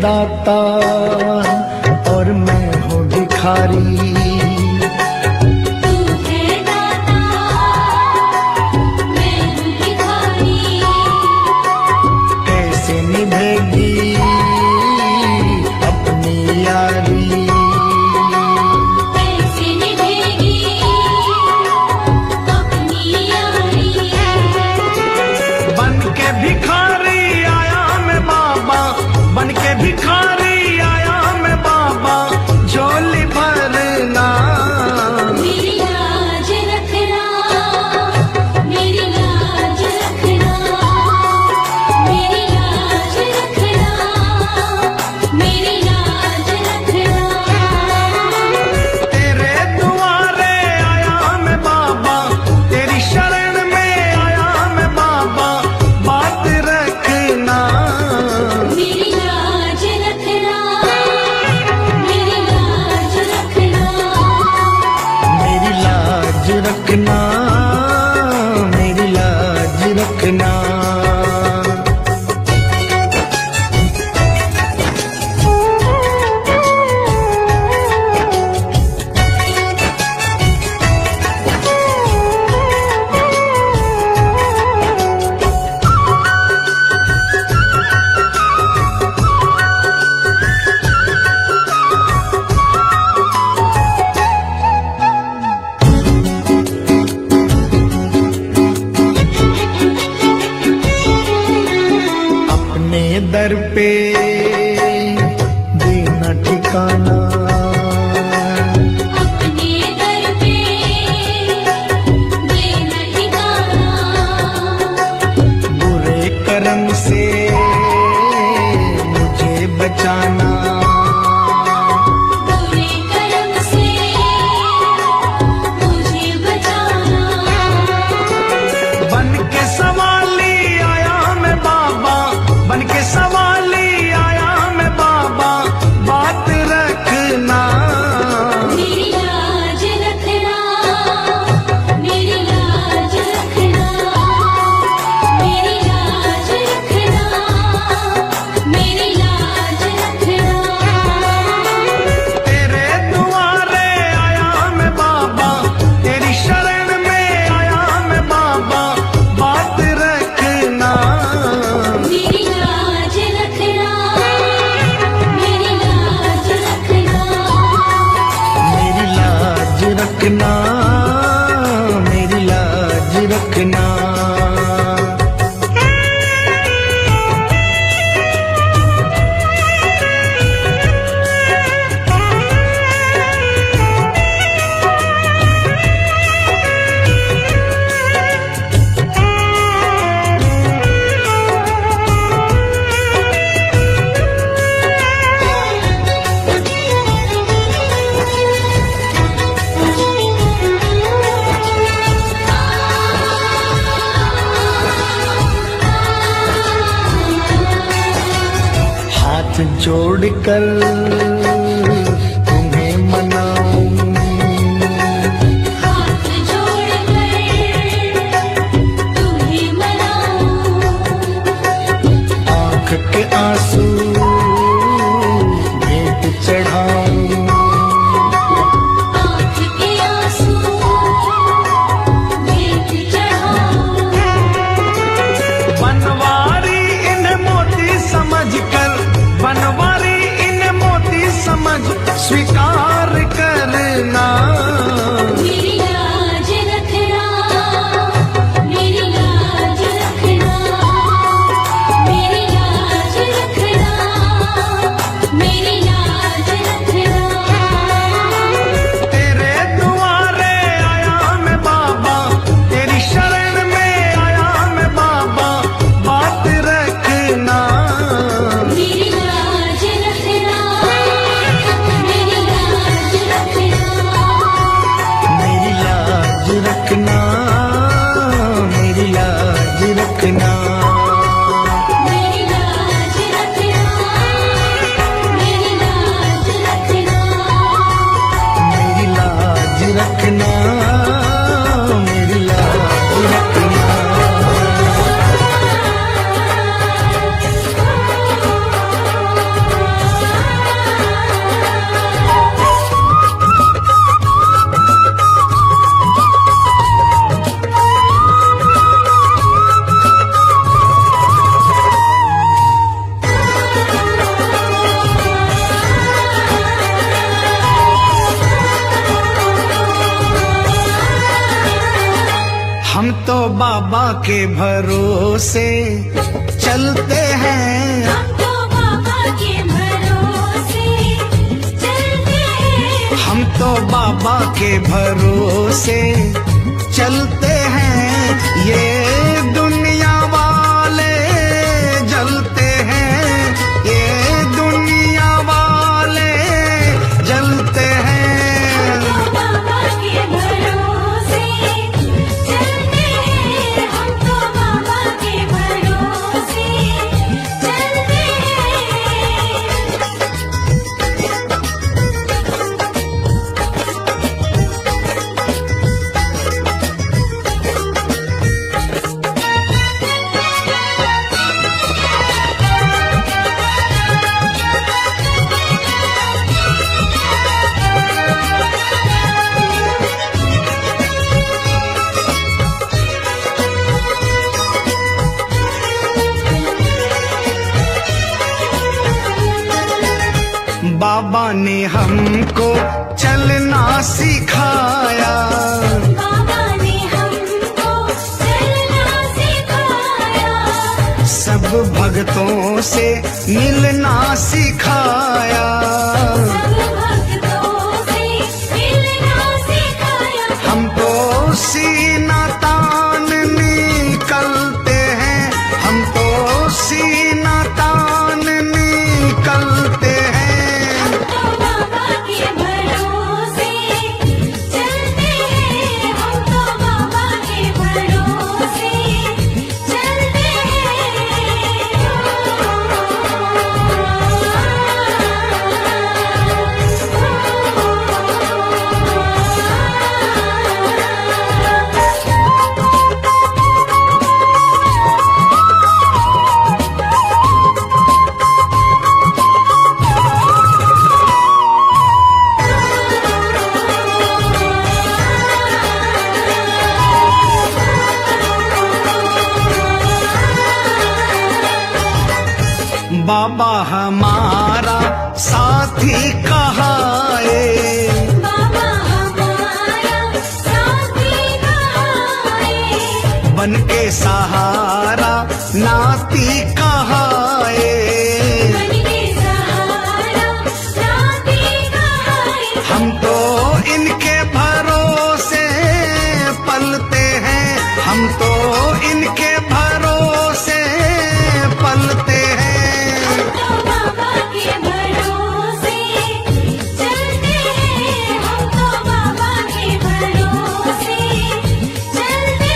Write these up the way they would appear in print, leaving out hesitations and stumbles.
दाता और मैं हूँ भिखारी। भिखारी आया मैं बाबा, झोली भरना। मेरी लाज रखना, मेरी लाज रखना, मेरी लाज रखना, मेरी लाज रखना। तेरे दुआरे आया मैं बाबा, तेरी शरण में आया मैं बाबा, बात रखना। मेरी लाज रखना, मेरी लाज रखना, मेरी लाज रखना, मेरी लाज रखना। दर पे देना ठिकाना, अपने दर पे देना ठिकाना। बुरे कर्म से मुझे बचाना, बुरे कर्म से मुझे बचाना। बन के सवाली आया मैं बाबा, बन के सवाली आया मैं बाबा, बात रखना। मेरी लाज रखना, मेरी लाज रखना, मेरी लाज रखना, मेरी लाज रखना। तेरे दुआरे आया मैं बाबा, तेरी शरण में आया मैं बाबा, बात रखना। मेरी लाज रखना, मेरी लाज रखना, मेरी लाज रखना, मेरी लाज रखना। हाथ जोड़कर तुम्हें मनाऊं, हाथ जोड़कर तुम्हें मनाऊं। आंख के आंसू भेंट चढ़ाऊं, आँख के आंसू भेंट चढ़ाऊं। बनवारी इन्हें मोती समझकर, बनवारी इन्हें मोती हम तो बाबा के भरोसे चलते हैं। हम तो बाबा के भरोसे चलते हैं। हम तो बाबा के भरोसे चलते हैं। ये दुनिया वाले जलते हैं, ये दुनिया वाले जलते हैं। हम तो बाबा के भरोसे चलते हैं। हम तो बाबा के भरोसे चलते बाबा ने हमको चलना सिखाया। बाबा ने हमको चलना सिखाया। सब भक्तों से मिलना सिखाया। सब भक्तों से मिलना सिखाया। हम तो सीना तान निकलते हैं, हम तो सीना तान निकलते हैं। हम तो बाबा के भरोसे चलते हैं। हम तो बाबा के भरोसे चलते बाबा हमारा साथी कहाए। बाबा हमारा साथी कहाए। बन के सहारा नाती कहाए। बन के सहारा नाती कहाए। हम तो इनके भरोसे पलते हैं, हम तो इनके भरोसे पलते हैं। हम तो बाबा के भरोसे चलते हैं। हम तो बाबा के भरोसे चलते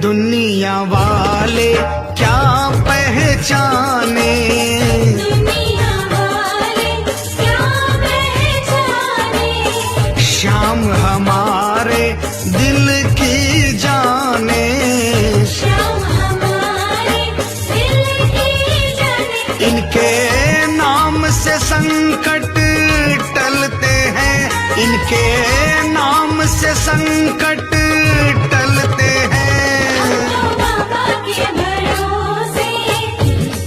दुनिया वाले क्या पहचाने। दुनिया वाले क्या पहचाने। श्याम हमारे दिल की जाने। श्याम हमारे दिल की जाने। इनके नाम से संकट टलते हैं, इनके नाम से संकट टलते हैं। हम तो बाबा के भरोसे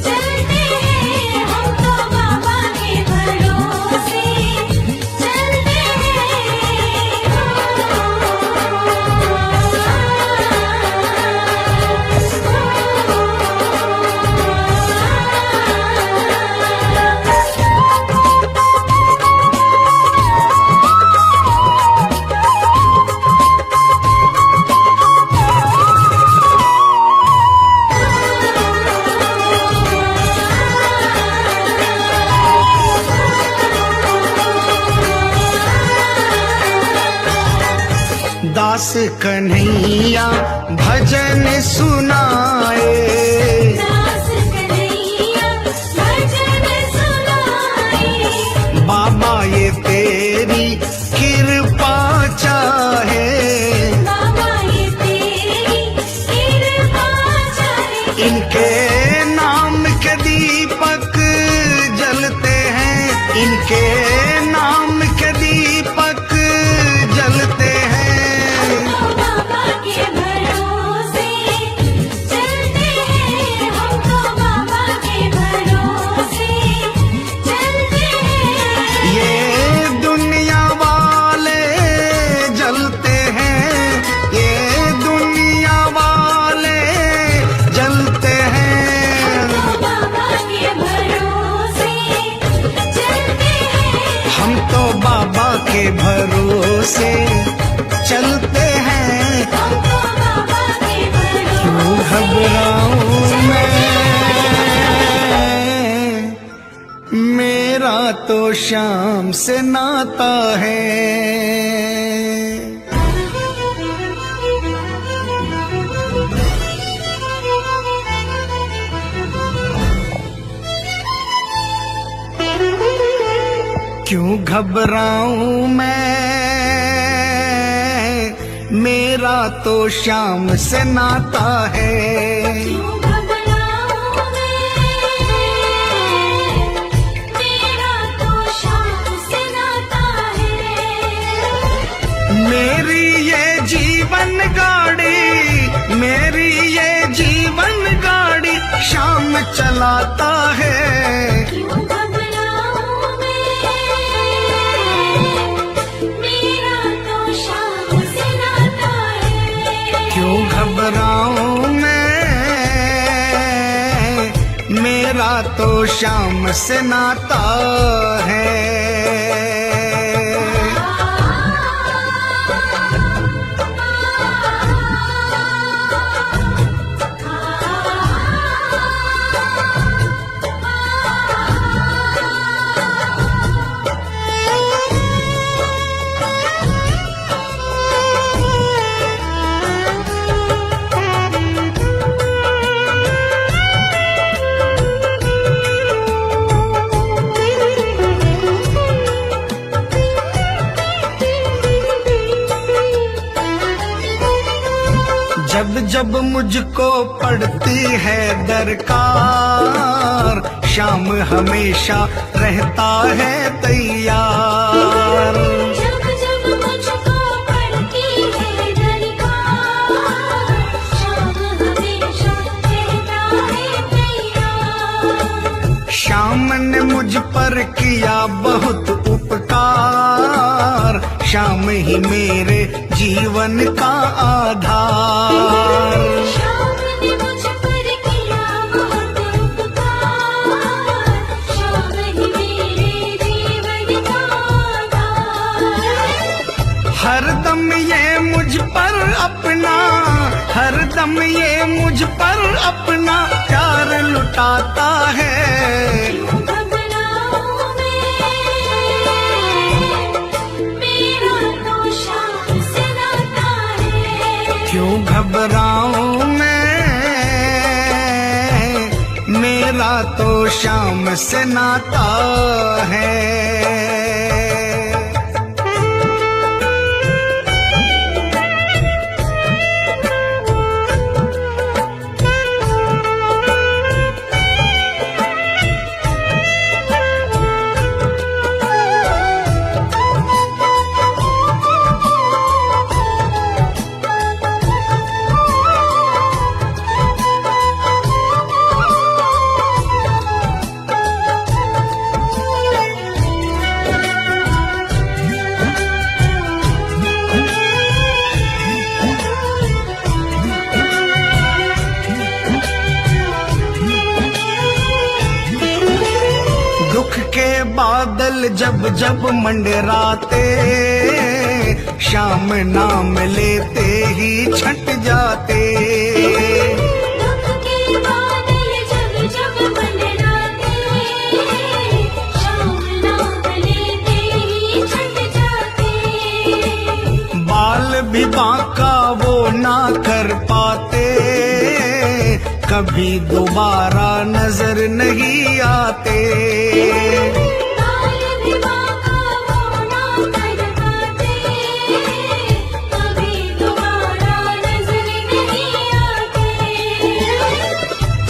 चलते हैं। हम तो बाबा के भरोसे चलते दास कन्हैया भजन सुनाए। दास कन्हैया भजन सुनाए। बाबा ये तेरी कृपा चाहे। के नाम के दीपक जलते हैं। तो बाबा के भरोसे चलते हैं, हम तो बाबा के भरोसे चलते हैं। ये दुनिया वाले जलते हैं, ये दुनिया वाले जलते हैं। तो बाबा के भरोसे चलते हैं, हम तो बाबा के भरोसे चलते हैं। हम तो बाबा के क्यों भरोसे घबराऊं मैं, मेरा तो शाम से नाता है। क्यों घबराऊं मैं, मेरा तो शाम से नाता है। क्यों घबराऊं मैं, मेरा तो शाम से नाता है। मेरी ये जीवन गाड़ी, मेरी ये जीवन गाड़ी शाम चलाता है। क्यों घबराऊं मैं, मेरा तो शाम से नाता है। क्यों घबराऊं मैं, मेरा तो शाम से नाता है। जब जब मुझको पड़ती है दरकार, शाम हमेशा रहता है तैयार। जब जब मुझको पड़ती है दरकार, शाम हमेशा रहता है तैयार। शाम ने मुझ पर किया बहुत उपकार, शाम ही मेरे जीवन का आधार। शाम ने मुझ पर किया बहुत उपकार, शाम ही मेरे जीवन का आधार। हरदम ये मुझ पर अपना, हरदम ये मुझ पर अपना प्यार लुटाता है। क्यों घबराऊं मैं, मेरा तो शाम से नाता है। क्यों घबराऊं मैं, मेरा तो शाम से नाता है। दुख के बादल जब जब मंडराते, शाम नाम लेते ही छट जाते। दुख के बादल जब जब मंडराते, शाम नाम लेते ही छट जाते। बाल भी बांका वो ना कर पाते, कभी दोबारा नजर नहीं आते। बाल भी बांका वो ना कर पाते, कभी दोबारा नजर नहीं आते।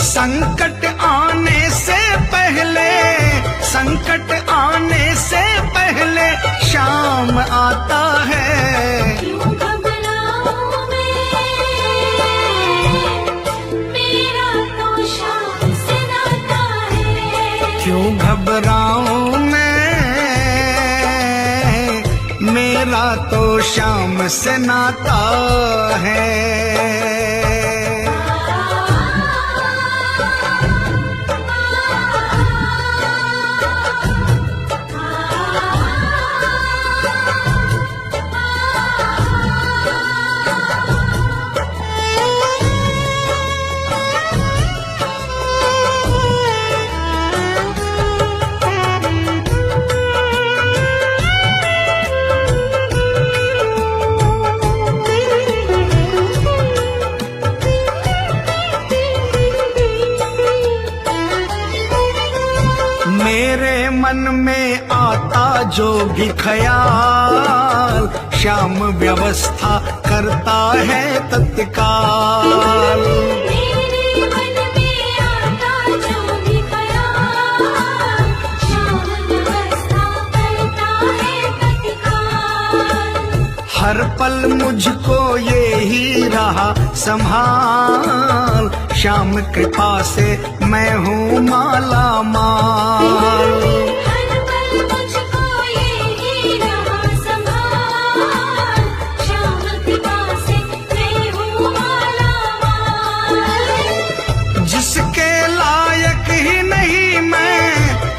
संकट आने से पहले, संकट आने से मेरा तो शाम से नाता है। मेरे मन में आता जो भी ख्याल, श्याम व्यवस्था करता है तत्काल। मेरे मन में आता जो भी ख्याल, श्याम व्यवस्था करता है तत्काल। हर पल मुझको ये ही रहा संभाल, श्याम कृपा से मैं हूँ माला माल। हर पल मुझको ये ही रहा संभाल, श्याम कृपा से मैं हूँ माला माल। जिसके लायक ही नहीं मैं,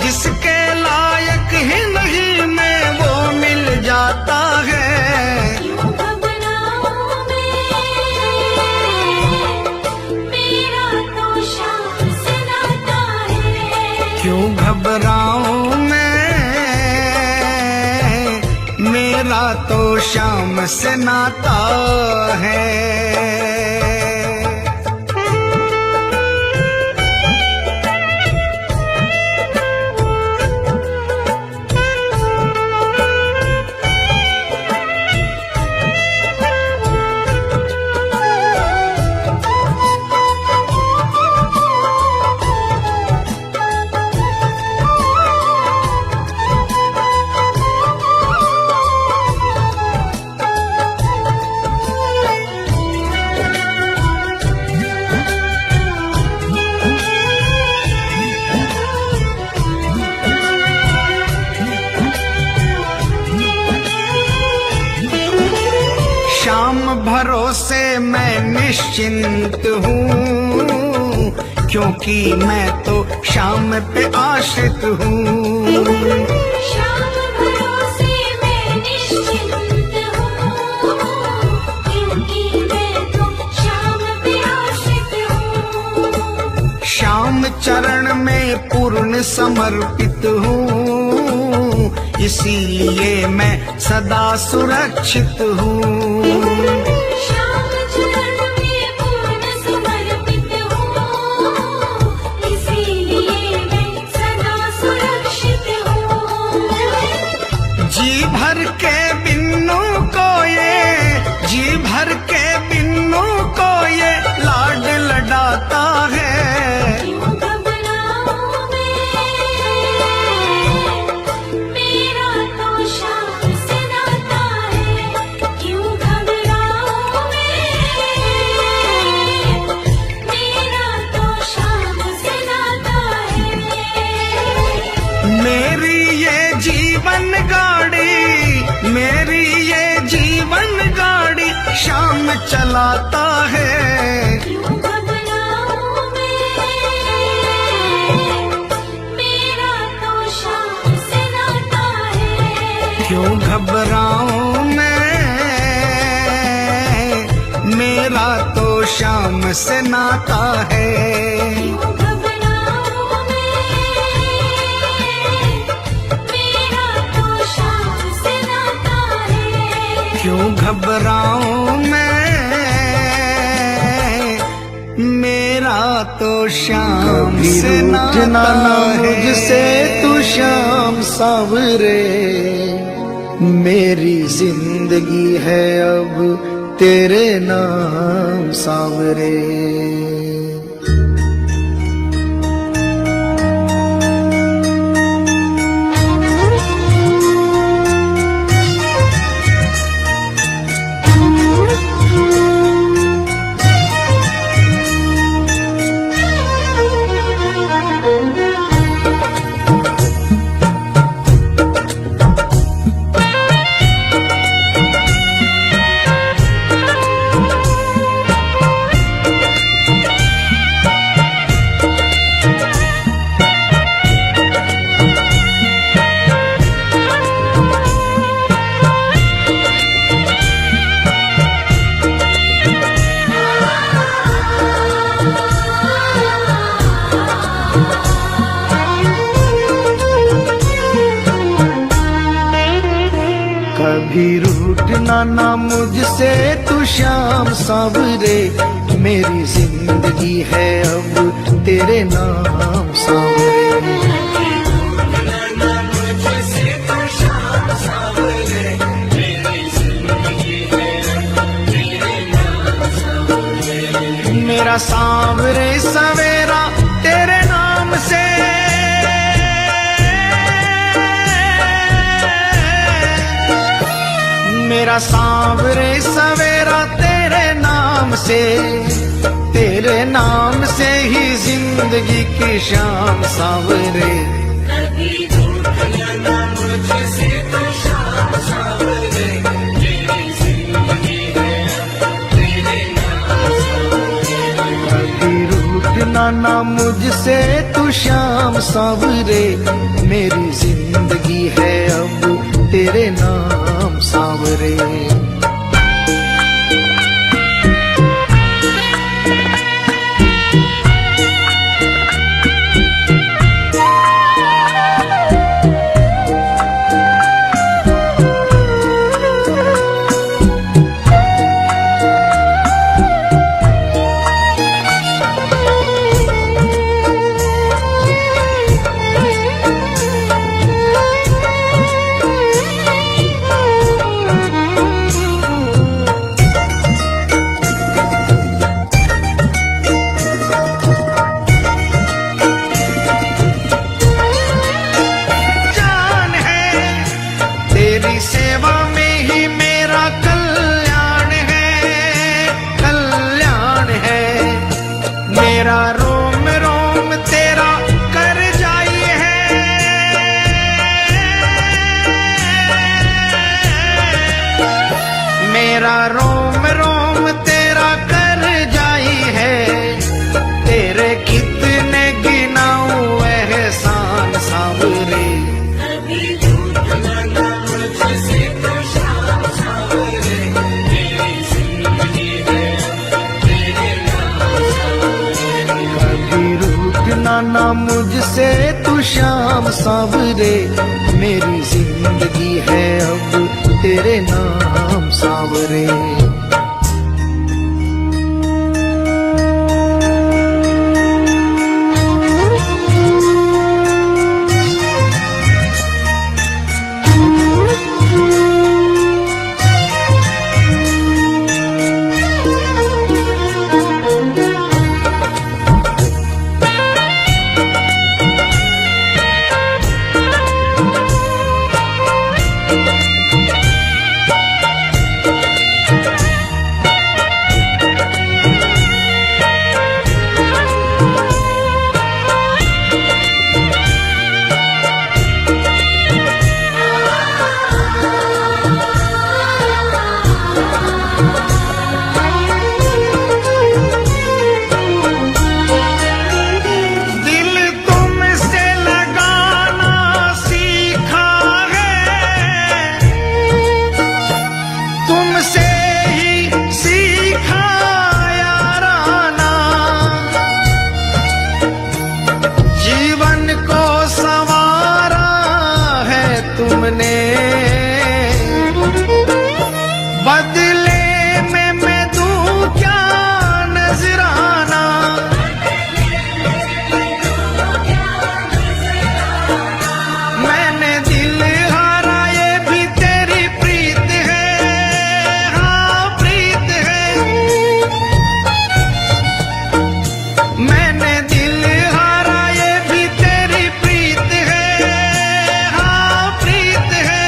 जिसके लायक ही नहीं मैं, वो मिल जाता है। क्यों घबराऊं मैं, मेरा तो शाम से नाता है। क्यों घबराऊं मैं, मेरा तो शाम से नाता है। शाम भरोसे मैं निश्चिंत हूँ, क्योंकि मैं तो शाम पे आश्रित हूँ। शाम भरोसे मैं निश्चिंत हूँ, क्योंकि मैं तो शाम पे आश्रित हूँ। शाम चरण में पूर्ण समर्पित हूँ, इसीलिए मैं सदा सुरक्षित हूँ। श्याम चरण में पूर्ण समर्पित हूँ, इसीलिए मैं सदा सुरक्षित हूँ। जी भर के बिन्नू को ये, जी भर के बिन्नू को ये लाड लडाता है। क्यों घबराऊं मैं, मेरा तो शाम से नाता है। क्यों घबराऊं मैं, मेरा तो शाम से नाता है। मेरी ये जीवन गाड़ी, मेरी ये जीवन गाड़ी शाम चलाता है। क्यों घबराऊं मैं, मेरा तो शाम से नाता है। क्यों घबराऊं मैं, मेरा तो शाम से नाता है। क्यों घबराऊं मैं, मेरा तो शाम से नाता है। क्यों घबराऊं मैं, मेरा तो शाम से नाता है। मुझसे तू शाम सावरे, मेरी जिंदगी है अब तेरे नाम सावरे। कभी रूठना ना मुझसे तू श्याम सांवरे, मेरी जिंदगी है अब तेरे नाम सांवरे। मेरा सांवरे सवेरा तेरे नाम से, मेरा सांवरे सवेरा तेरे नाम से, तेरे नाम से ही जिंदगी की शाम सांवरे। कभी रूठ ना मुझसे तो शाम सांवरे, मेरी जिंदगी है तेरे नाम सांवरे। कभी रूठना ना मुझसे तू श्याम सांवरे, मेरी जिंदगी है अब तेरे नाम सांवरे। तेरी सेवा में ही मेरा कल्याण है, कल्याण है। मेरा रोम रोम तेरा कर जाई है, मेरा रोम रोम तेरा कर जाई है। तेरे कितने गिनाऊं एहसान सांवरे, ना मुझसे तू श्याम सांवरे, मेरी जिंदगी है अब तेरे नाम सांवरे। तुमने बदले में मैं दूं क्या नजराना, मैंने दिल हारा ये भी तेरी प्रीत है, हाँ प्रीत है। मैंने दिल हारा ये भी तेरी प्रीत है, हाँ प्रीत है।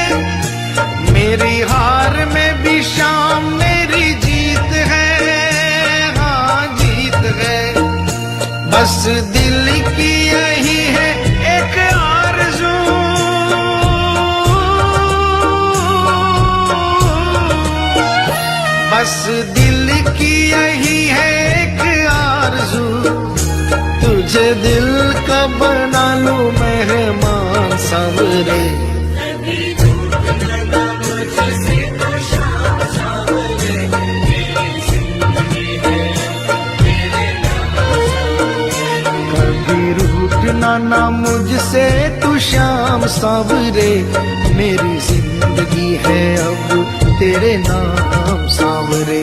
मेरी हार में भी शाम मेरी जीत है, हाँ जीत है। बस दिल की यही है एक आरज़ू, बस दिल की यही है एक आरज़ू। तुझे दिल का बना लूं मेहमान सांवरे, ना मुझसे तू श्याम सांवरे, मेरी जिंदगी है अब अब तेरे नाम सांवरे।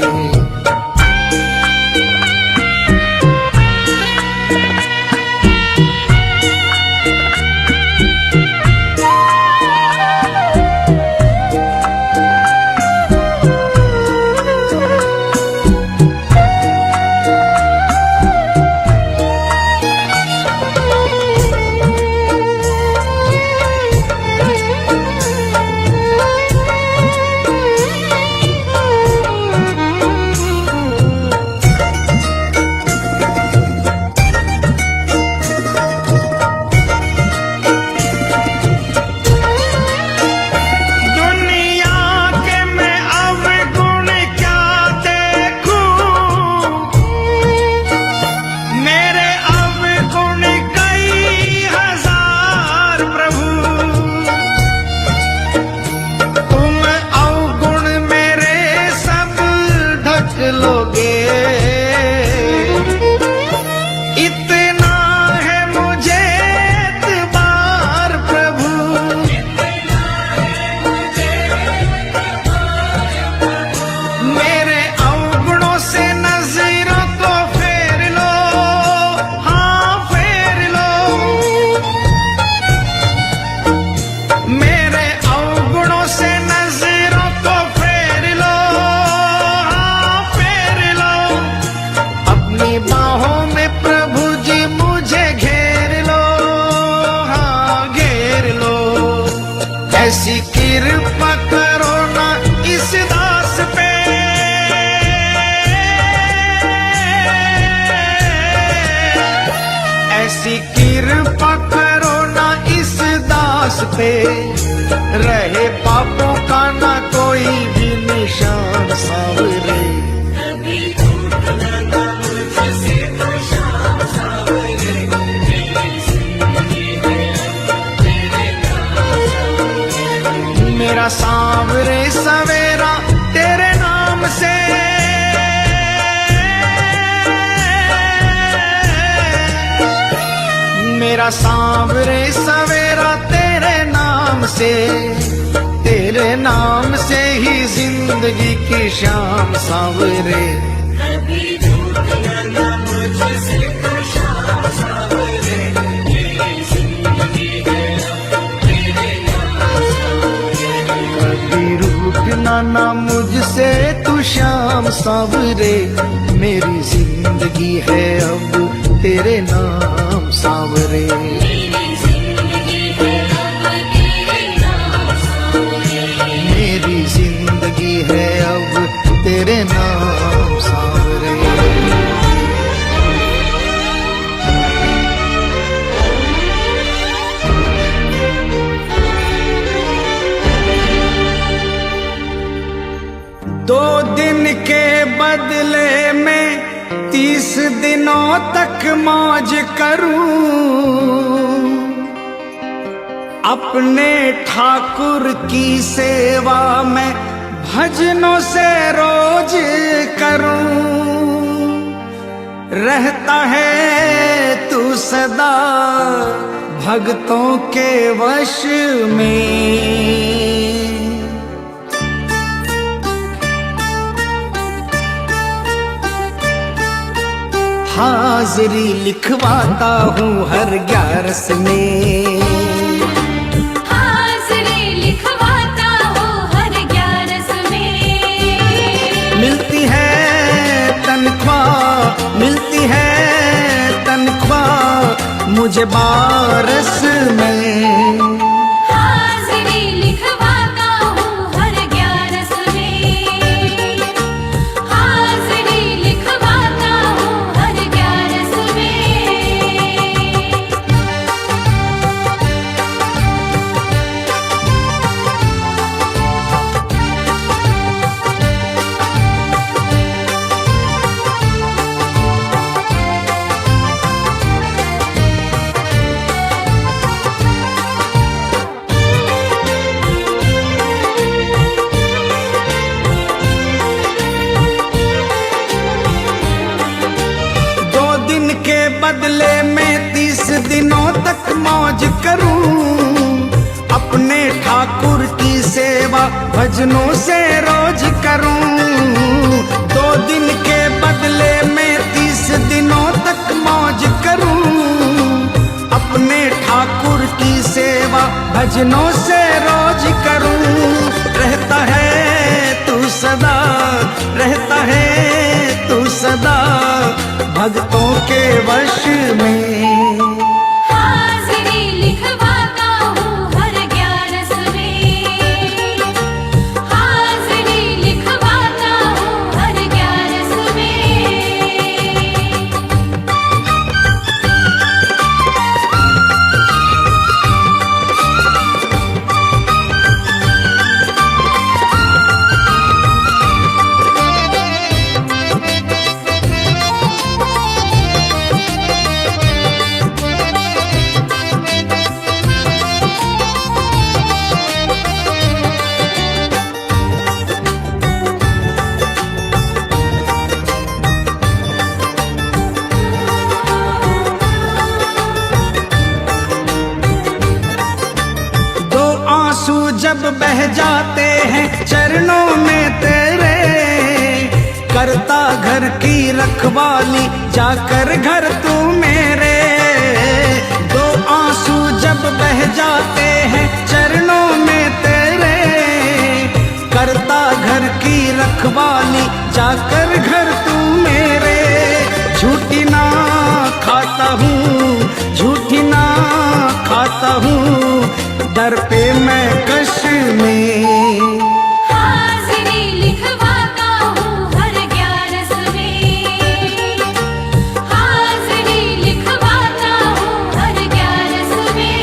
दुनिया के मैं अवगुण क्या देखूं, मेरे अवगुण कई हजार प्रभु। तुम अवगुण मेरे सब ढक लोगे, इतना है मुझे एतबार प्रभु। मेरे अवगुणों से नजरों को फेर लो, हाँ फेर लो। मेरे अवगुणों से नजरों को फेर लो, हाँ फेर लो। अपनी बाहों में प्रभु जी मुझे घेर लो, हाँ घेर लो। ऐसी कृपा करो ना इस दास पे, ऐसी कृपा करो ना इस दास पे। रहे पापों का ना कोई भी निशान सांवरे। मेरा सांवरे सवेरा तेरे नाम से, मेरा सांवरे सवेरा तेरे नाम से। तेरे नाम से ही जिंदगी की शाम सांवरे। कभी रूठना ना मुझसे तू श्याम सांवरे। मेरी जिंदगी है अब तेरे नाम सांवरे। मेरी जिंदगी है अब तेरे नाम सांवरे। दो दिन के बदले में 30 दिनों तक मौज करूं, अपने ठाकुर की सेवा में भजनों से रोज करूं। रहता है तू सदा भक्तों के वश में। हाजिरी लिखवाता हूँ हर 11 में। हाज़िरी लिखवाता हूँ हर 11 में। मिलती है तनख्वाह, मिलती है तनख्वाह मुझे 12 में। हाज़िरी लिखवाता हूँ हर 11 में। हाज़िरी लिखवाता हूँ हर 11 में। सेवा भजनों से रोज करूं। 2 दिन के बदले में 30 दिनों तक मौज करूं। अपने ठाकुर की सेवा भजनों से रोज करूं। रहता है तू सदा, रहता है तू सदा भक्तों के वश में। हाजिरी लिखवाता हूँ हर 11 में, हाजिरी लिखवाता हूँ हर 11 में। जब बह जाते हैं चरणों में तेरे, करता घर की रखवाली जाकर घर तू मेरे। 2 आंसू जब बह जाते हैं चरणों में तेरे, करता घर की रखवाली जाकर घर तू मेरे। झूठी ना खाता हूँ, झूठी ना खाता हूँ, दर पे मैं कश में। हाजिरी लिखवाता हूँ हर 11 में, हाजिरी लिखवाता हूँ हर 11 में।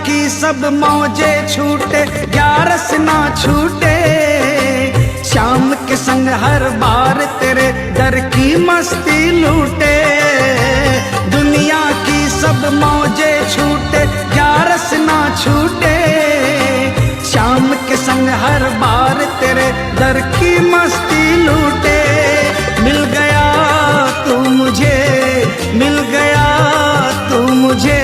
की सब मौजे छूटे 11 ना छूटे। शाम के संग हर बार तेरे दर की मस्ती लूटे। दुनिया की सब मौजे छूटे 11 ना छूटे। शाम के संग हर बार तेरे दर की मस्ती लूटे। मिल गया तू मुझे, मिल गया तू मुझे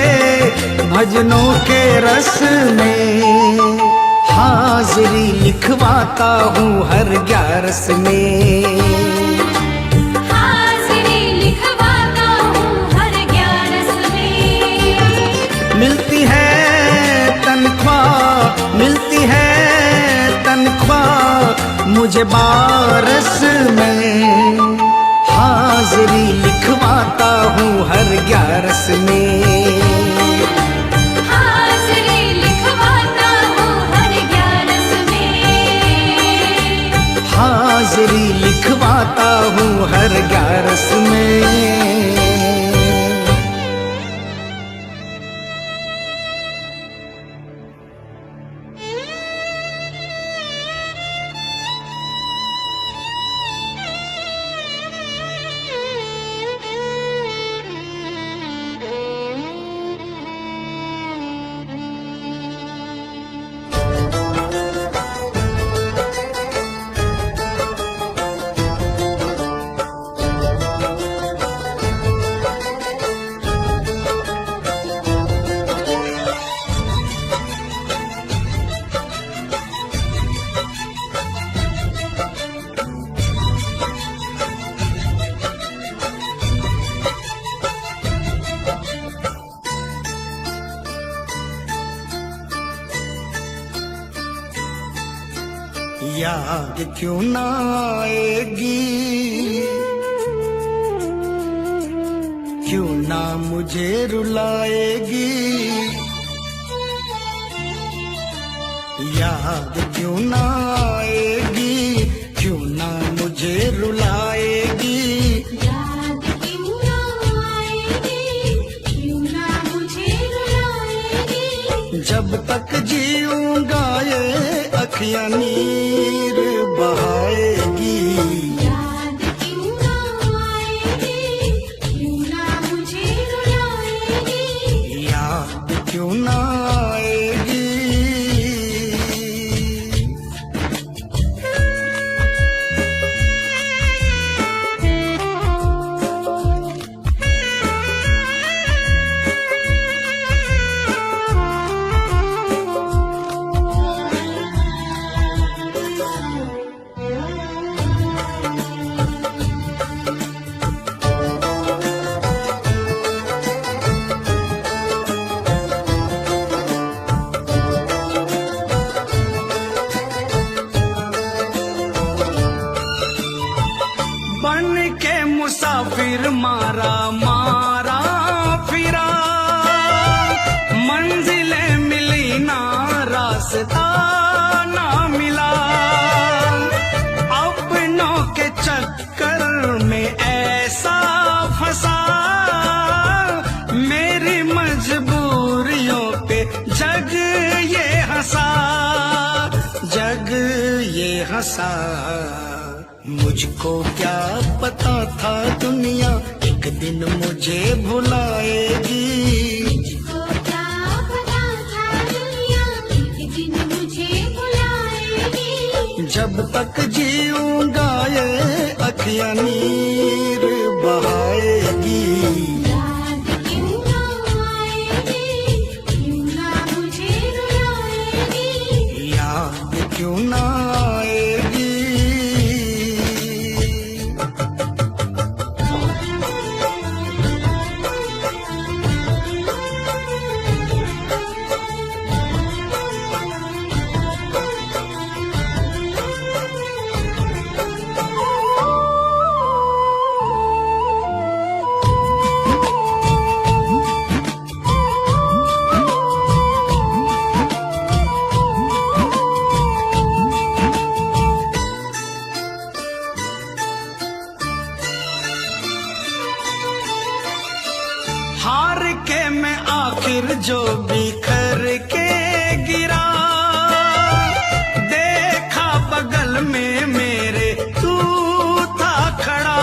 भजनों के रस में। हाजिरी लिखवाता हूँ हर 11 में, हाजिरी लिखवाता हूँ हर 11 में। मिलती है तनख्वाह, मिलती है तनख्वाह मुझे 12 में। हाजिरी लिखवाता हूँ हर 11 में, हाजिरी लिखवाता हूँ हर 11 में। याद क्यों ना आएगी, क्यों ना मुझे रुलाएगी। याद क्यों ना आएगी, क्यों ना मुझे रुलाएगी। याद क्यों ना आएगी, क्यों ना मुझे रुलाएगी। जब तक जीऊंगा ये अखियां नीर फिर मारा मारा फिरा, मंजिलें मिली ना रास्ता ना मिला, अपनों के चक्कर में ऐसा फंसा, मेरी मजबूरियों पे जग ये हंसा, जग ये हंसा। मुझको क्या पता था दुनिया एक दिन मुझे भुलाएगी, मुझको क्या पता था दुनिया एक दिन मुझे बुलाएगी। जब तक जीऊंगा ये अखियां नीर बहाएगी, याद क्यों ना आएगी, क्यों ना मुझे रुलाएगी। याद क्यों ना आएगी। हार के मैं आखिर जो बिखर के गिरा, देखा बगल में मेरे तू था खड़ा,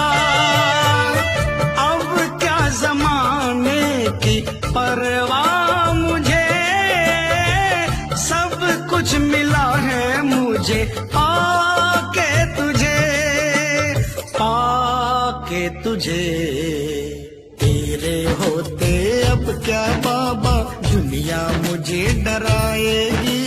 अब क्या जमाने की परवाह मुझे, सब कुछ मिला है मुझे पाके तुझे, पाके तुझे। तेरे होते अब क्या बाबा दुनिया मुझे डराएगी,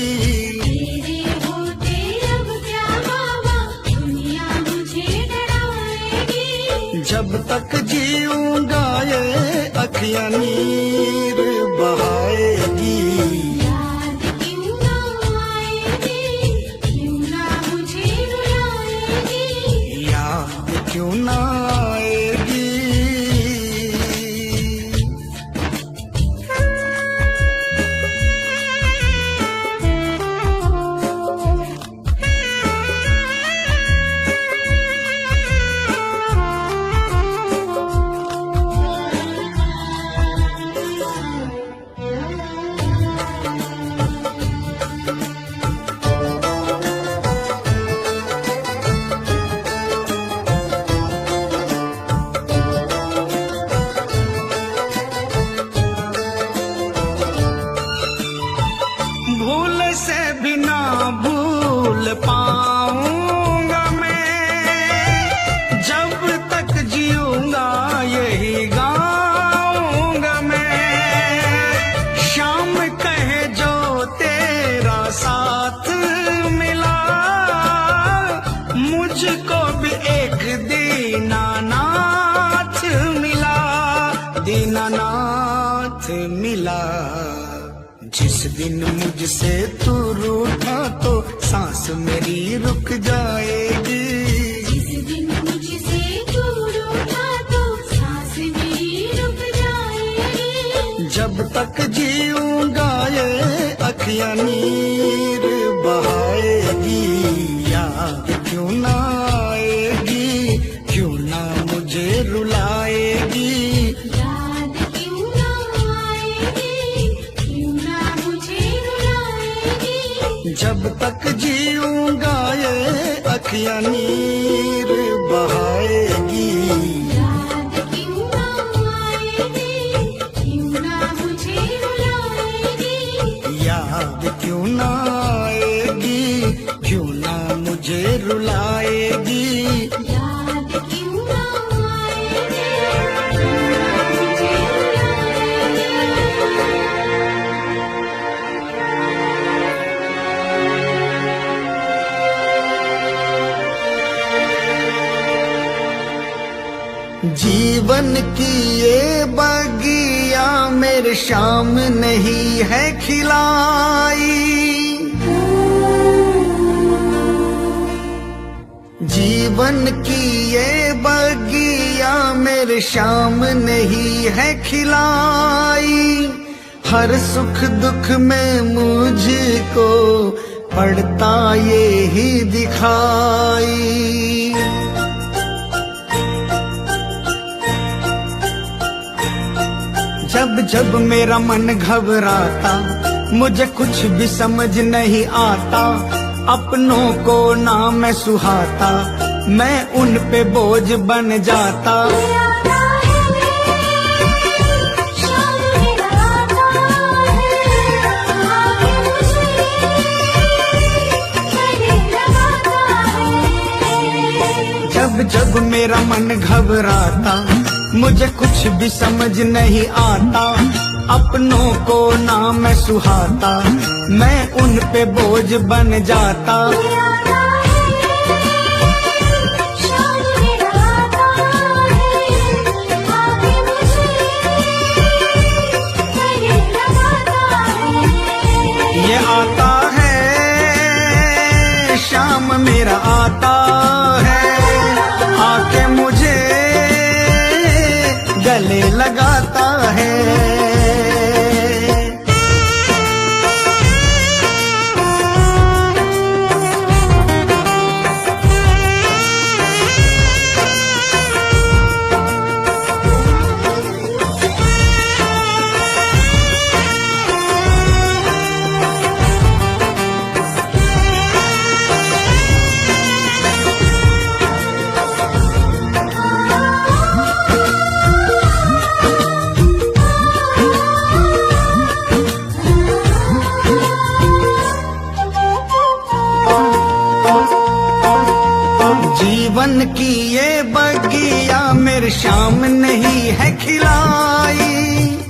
तेरे होते अब क्या बाबा दुनिया मुझे डराएगी। जब तक जीऊंगा ये अखियां नीर बहाएगी, याद क्यों ना आएगी, क्यों ना मुझे रुलाएगी। याद क्यों ना आएगी। भूल से भी ना भूल पाऊंगा मैं, जब तक जीऊंगा यही गाऊंगा मैं। शाम कहे जो तेरा साथ मिला, मुझको भी एक दीनानाथ मिला, दीनानाथ मिला। जिस दिन मुझसे तू रूठा तो सांस मेरी रुक जाएगी, जिस दिन मुझसे दूर उठा तो सांस मेरी रुक जाएगी। जब तक जीऊंगा ये अखियां नीर बहाएगी, याद क्यों ना आएगी, क्यों ना मुझे रुलाएगी। याद क्यों ना आएगी, क्यों ना मुझे रुलाएगी। जब तक जीऊंगा ये अखियां नीर बहाएगी, याद क्यों ना आएगी, क्यों ना मुझे रुलाएगी। याद क्यों ना आएगी, क्यों ना मुझे रुलाएगी। याद क्यों ना आएगी, क्यों ना जीवन की ये बगिया मेरे शाम नहीं है खिलाई, जीवन की ये बगिया बगिया मेरे श्याम ने ही है खिलाई, हर सुख दुख में मुझको पड़ता ये ही दिखाई। जब जब मेरा मन घबराता, मुझे कुछ भी समझ नहीं आता, अपनों को ना मैं सुहाता, मैं उन पे बोझ बन जाता। जब जब मेरा मन घबराता, मुझे कुछ भी समझ नहीं आता, अपनों को ना मैं सुहाता, मैं उन पे बोझ बन जाता। ये आता है शाम मेरा आता है, आके मुझे गले लगाता है। जीवन की ये बगिया मेरे श्याम नहीं है खिलाई,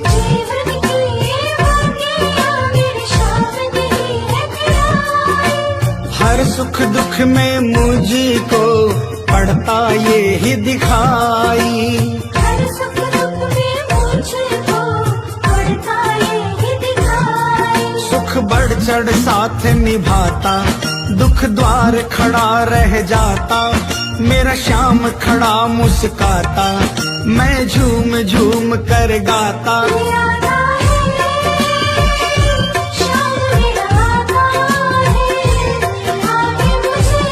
जीवन की ये बगिया मेरे श्याम नहीं है खिलाई, हर सुख दुख में मुझको पड़ता ये ही दिखाई। हर सुख दुख में मुझको पड़ता ये ही दिखाई, सुख बढ़ चढ़ साथ निभाता, दुख द्वार खड़ा रह जाता, मेरा श्याम खड़ा मुस्काता, मैं झूम झूम कर गाता। श्याम मेरा आता है, आके मुझे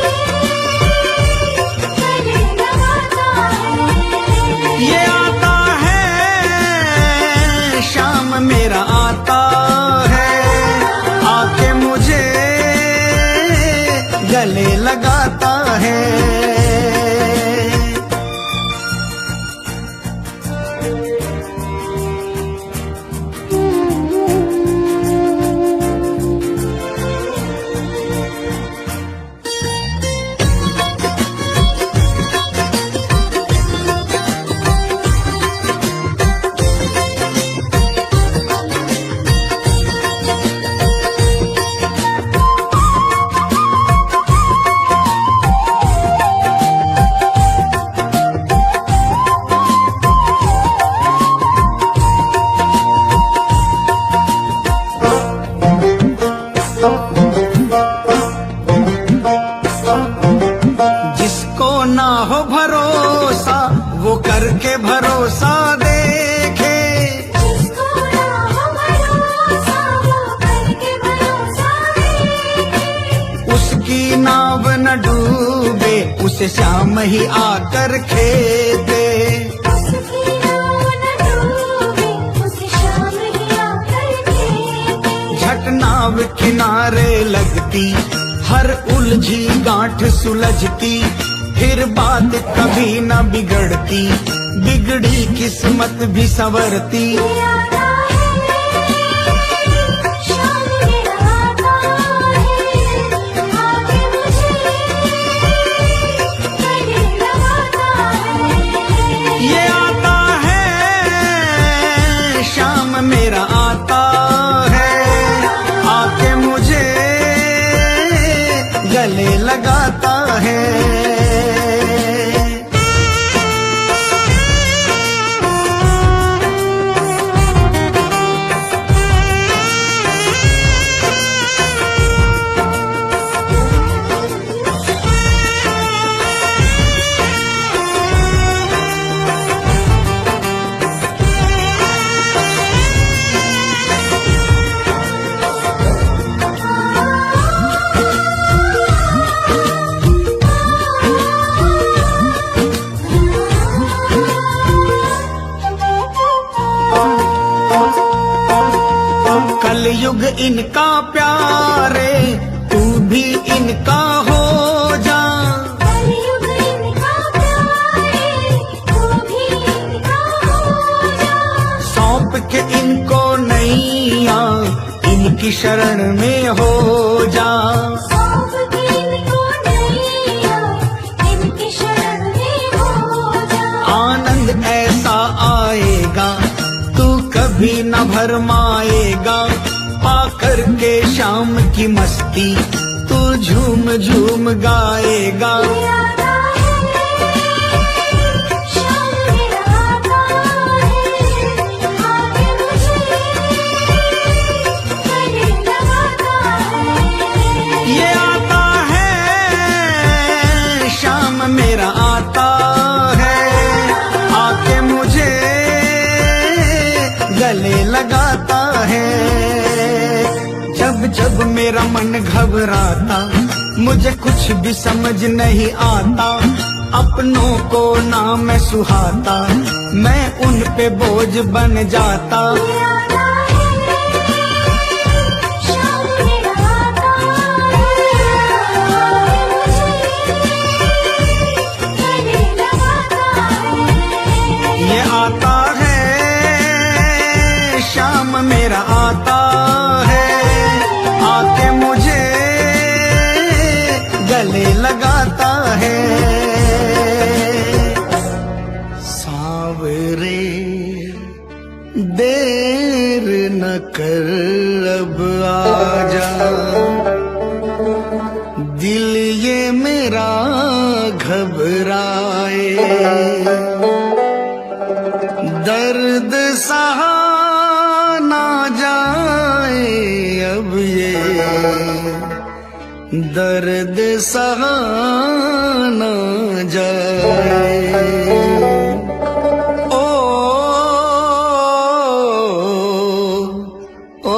गले लगाता है। ये आता है शाम मेरा आता है, आके मुझे गले लगाता है। जिसको ना हो भरोसा वो करके भरोसा देखे, जिसको ना हो भरोसा वो करके भरोसा देखे, उसकी नाव न डूबे उसे श्याम ही आकर खेदे। उसकी नाव न डूबे उसे श्याम ही आकर खेदे, झट नाव किनारे लगती, हर उलझी गांठ सुलझती, फिर बात कभी न बिगड़ती, बिगड़ी किस्मत भी संवरती। श्याम मेरा आता है, आके मुझे गले लगाता है। ये आता है शाम मेरा आता है, आके मुझे गले लगाता है। इनका प्यारे, तू भी इनका हो जा। कलयुग इनका प्यारे, तू भी इनका हो जा। सौंप के इनको नैया, इनकी शरण में हो जा। सौंप के इनको नैया, इनकी शरण में हो जा। आनंद ऐसा आएगा तू कभी न भरमाएगा, पाकर के शाम की मस्ती तू झूम झूम गाएगा। आता है शाम मेरा आता है, आके मुझे गले लगाता है। ये आता है शाम मेरा आता है, आके मुझे गले लगाता है। जब जब मेरा मन घबराता, मुझे कुछ भी समझ नहीं आता, अपनों को ना मैं सुहाता, मैं उन पे बोझ बन जाता। आता है शाम मेरा आता है, आके मुझे गले लगाता है। ये आता है शाम मेरा आता है, आके मुझे गले लगाता है। सांवरे देर न कर अब आजा, दिल ये मेरा घबराए, दर्द सहा ना जाए अब ये, दर्द सहा ना जाए। ओ, ओ,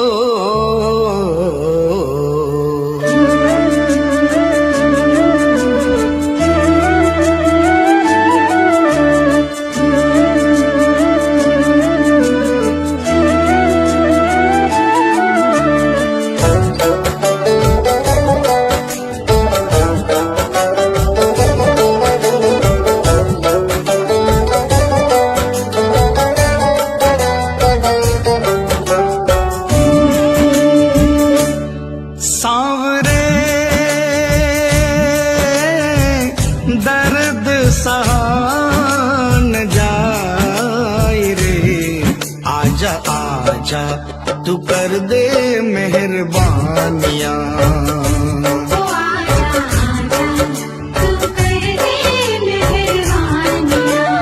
सांवरे दर्द सहा न जाए रे, आजा आजा तू कर दे मेहरबानियां। ओ आजा आजा, तू कर दे मेहरबानियां।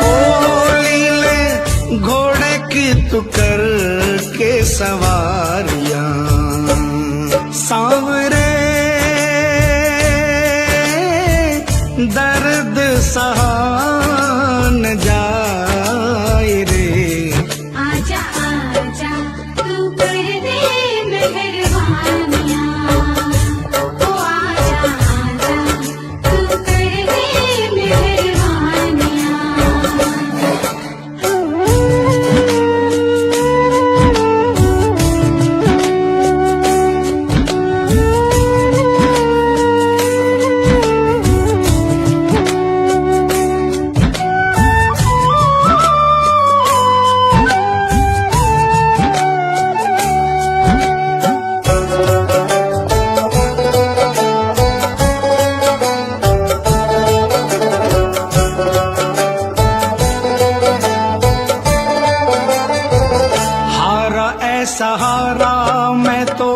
ओ लीले घोड़े की तू कर के सवारियां। सांवरे दर्द सहा न जाए रे, आजा आजा, तू कर दे मेहरबानियां। ओ आजा आजा, तू कर दे मेहरबानियां। सहारा मैं तो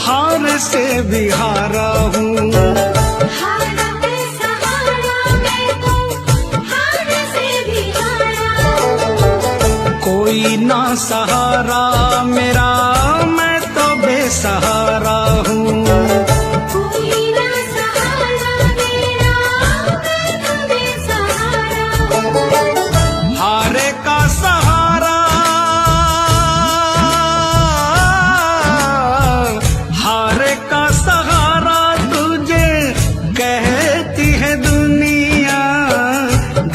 हार से भी हारा हूँ। हारा है सहारा, मैं तो हार से भी हारा। कोई ना सहारा मेरा, मैं तो बेसहारा हूँ। कोई ना सहारा मेरा, मैं तो बेसहारा हूँ। हारे का सहारा, हारे का सहारा तुझे कहती है दुनिया।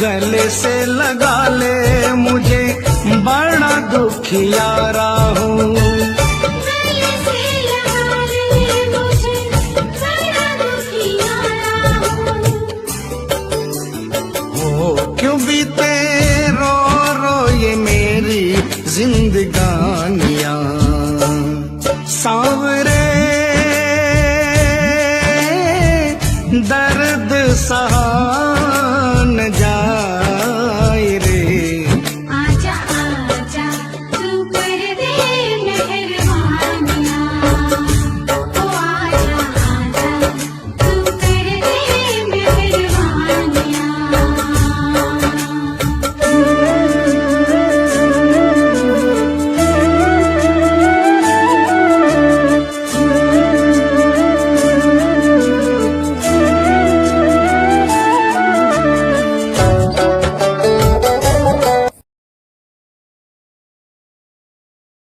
गले से लगा ले मुझे बड़ा दुखियारा।